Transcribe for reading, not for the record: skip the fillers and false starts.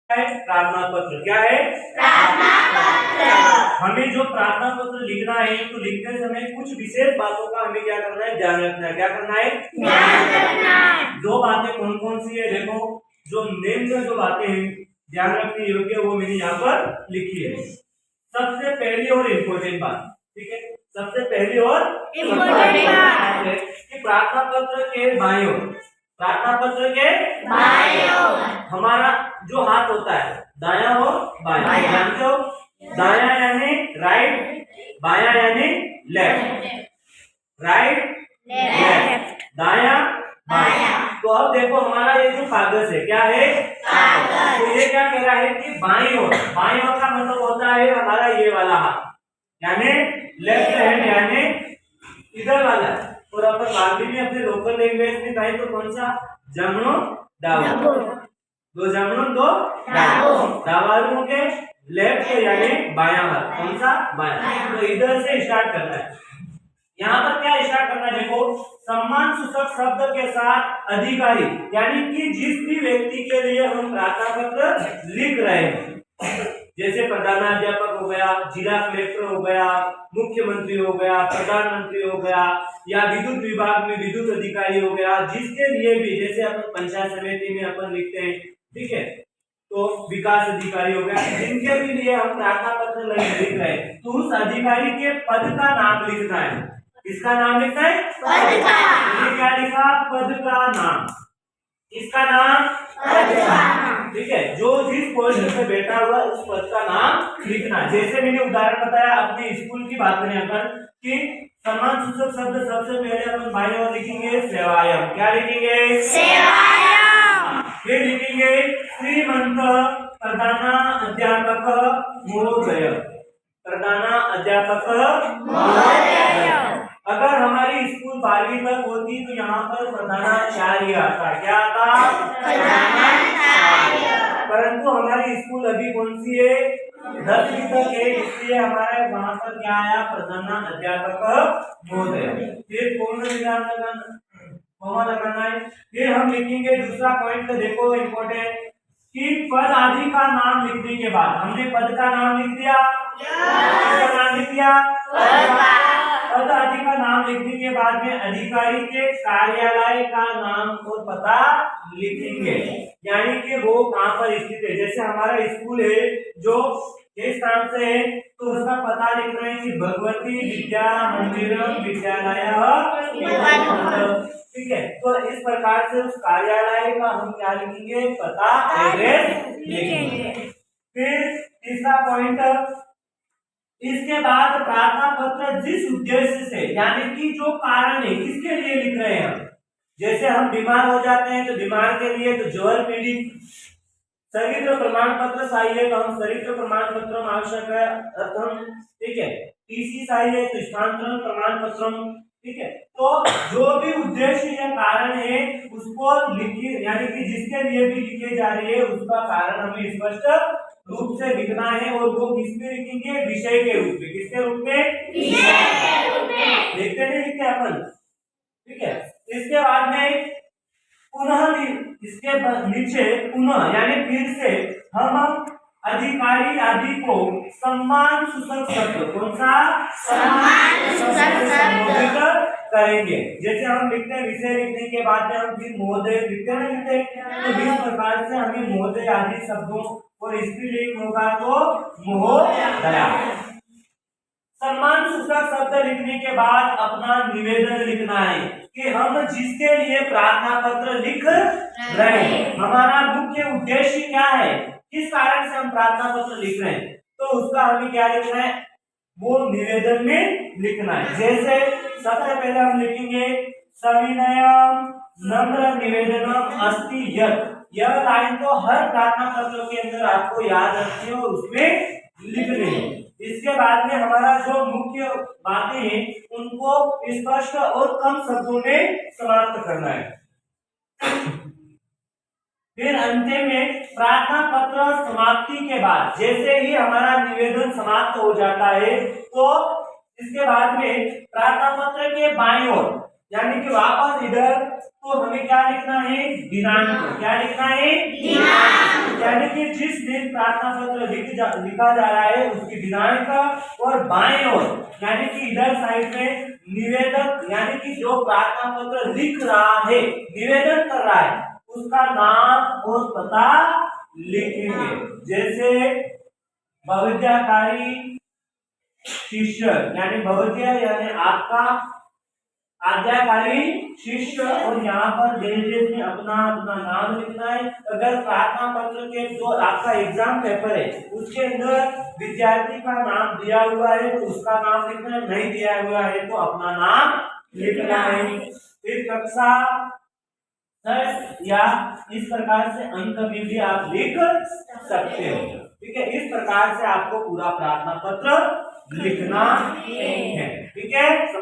प्रार्थना पत्र। क्या है? प्रार्थना पत्र। हमें जो प्रार्थना पत्र लिखना है तो लिखते समय कुछ विशेष बातों का हमें क्या करना है, ध्यान रखना है। क्या करना है? ध्यान रखना है। दो बातें कौन कौन सी है? देखो, जो निम्न जो बातें हैं ध्यान रखने योग्य वो मैंने यहाँ पर लिखी है। सबसे पहली और इम्पोर्टेंट बात, ठीक है, सबसे पहली और इम्पोर्टेंट बात है कि प्रार्थना पत्र के बाईं ओर, प्रार्थना पत्र के बाईं ओर हमारा जो हाथ होता है दायां और बायां, जानते हो? दायां यानी राइट, बायां यानी लेफ्ट, राइट लेफ्ट, दायां बायां। तो अब देखो हमारा ये जो कागज है क्या है? कागज। तो ये क्या कह रहा है कि बाईं ओर, बाईं ओर का मतलब होता है हमारा ये वाला हाथ, यानी लेफ्ट हैंड, यानी इधर वाला। और अपन बाकी में अपने लोकल लैंग्वेज में कहें तो कौन सा? जमणो डाबो, दो जमणो दो डाबो, डावारू के लेफ्ट यानी बायां हाथ, कौन सा? बायां। तो इधर से स्टार्ट करना है। यहाँ पर क्या स्टार्ट करना है? देखो, सम्मान सूचक शब्द के साथ अधिकारी, यानी कि जिस भी व्यक्ति के लिए हम प्रार्थना पत्र लिख रहे हैं, जैसे प्रधानाध्यापक हो गया, जिला कलेक्टर हो गया, मुख्यमंत्री हो गया, प्रधानमंत्री हो गया, या विद्युत विभाग में विद्युत अधिकारी हो गया, जिसके लिए भी, जैसे अपन पंचायत समिति में अपन लिखते हैं, ठीक है, तो विकास अधिकारी हो गया, जिनके भी लिए हम प्रार्थना पत्र लिख रहे हैं, तो उस अधिकारी के पद का नाम लिखना है। किसका नाम लिखना है? पद का। ये क्या लिखा? पद का नाम। इसका नाम पद का नाम, ठीक है, जो जिस पोस्ट पे बैठा हुआ उस पद का नाम लिखना। जैसे मैंने उदाहरण बताया अपने स्कूल की बात करें अपन कि सम्मान सूचक शब्द सबसे पहले अपन बाईं ओर लिखेंगे सेवायम। क्या लिखेंगे? सेवायम। फिर लिखेंगे श्रीमंत प्रधानाध्यापक महोदय, प्रधानाध्यापक महोदय। अगर हमारी स्कूल 12वीं तक होती तो यहाँ पर प्रधानाचार्य आता। क्या आता? प्रधानाचार्य। परंतु हमारी स्कूल अभी कौन सी है? 10वीं तक है, इसलिए हमारे वहाँ पर क्या आया? प्रधानाध्यापक महोदय। फिर पूर्ण विराम लगाना, कॉमा लगाना है। फिर हम लिखेंगे दूसरा पॉइंट, देखो इम्पोर्टेंट, कि पद आदि का नाम लिखने के बाद हमने पद का नाम लिख दिया, किसका नाम लिख दिया? पद आदि का नाम लिखने के बाद में अधिकारी के कार्यालय का नाम और पता लिखेंगे, यानी कि वो कहाँ पर स्थित है। जैसे हमारा स्कूल है जो इस स्थान से है तो उसका पता लिख रहे हैं कि भगवती विद्या मंदिर विद्यालय, ठीक है। तो इस प्रकार से उस कार्यालय का हम क्या लिखेंगे? पता, एड्रेस लिखेंगे। फिर तीसरा पॉइंट, इसके बाद प्रार्थना पत्र जिस उद्देश्य से, यानी कि जो कारण है किसके लिए लिख रहे हैं हम, जैसे हम बीमार हो जाते हैं तो बीमार के लिए तो ज्वर पीड़ित, चरित्र प्रमाण पत्र चाहिए तो हम चरित्र प्रमाण पत्र आवश्यक है, ठीक है, टीसी चाहिए तो स्थानांतरण प्रमाण पत्र, ठीक है। तो जो भी उद्देश्य या कारण है उसको लिखिए, यानी कि जिसके लिए भी लिखे जा रही है उसका कारण हमें स्पष्ट रूप से लिखना है। और वो किसमें लिखेंगे? विषय के रूप में। किसके रूप में? विषय के रूप में। लिखते नहीं लिखते अपन, ठीक है। इसके बाद में पुनः, इसके नीचे पुनः यानी फिर से हम अधिकारी आदि को सम्मान सूचक शब्द, कौन सा? सम्मान सूचक शब्द करेंगे। जैसे हम लिखते हैं विषय लिखने के बाद में हम फिर महोदय लिखते नहीं लिखते, तो इस प्रकार से हमें महोदय आदि शब्दों और स्त्रीलिंग होगा तो महोदया। सम्मान सूचक शब्द लिखने के बाद अपना निवेदन लिखना है कि हम जिसके लिए प्रार्थना पत्र लिख रहे हैं, हमारा मुख्य उद्देश्य क्या है, किस कारण से हम प्रार्थना पत्र लिख रहे हैं, तो उसका हमें क्या लिखना है? वो निवेदन में लिखना है। जैसे सबसे पहले हम लिखेंगे सविनयम नम्र निवेदनम अस्ति यत्। यह लाइन तो हर प्रार्थना पत्र के अंदर आपको याद रखनी है और उसमें लिखनी है। इसके बाद में हमारा जो मुख्य बातें हैं उनको स्पष्ट और कम शब्दों में समाप्त करना है। फिर अंतिम में प्रार्थना पत्र समाप्ति के बाद जैसे ही हमारा निवेदन समाप्त हो जाता है तो इसके बाद में प्रार्थना पत्र के बाईं ओर यानी कि वापस इधर तो हमें क्या लिखना है, दिनांक। क्या लिखना है, दिनांक। यानी कि जिस दिन प्रार्थना पत्र लिखा जा रहा है उसकी दिनांक, और बाएं ओर यानी कि इधर साइड में निवेदक यानी कि जो प्रार्थना पत्र लिख रहा है, निवेदन कर रहा है, उसका नाम और पता लिखेंगे। जैसे भविद्याकारी शिष्य यानी भविद्या यानी आपका आज्ञाकारी शिष्य, और यहाँ पर देश में अपना अपना नाम लिखना है। अगर प्रार्थना पत्र के जो आपका एग्जाम पेपर है उसके अंदर विद्यार्थी का नाम दिया हुआ है तो उसका नाम लिखना है, नहीं दिया हुआ है तो अपना नाम लिखना है। फिर कक्षा या इस प्रकार से अंक भी आप लिख सकते हो। ठीक है, इस प्रकार से आपको पूरा प्रार्थना पत्र लिखना है। ठीक है।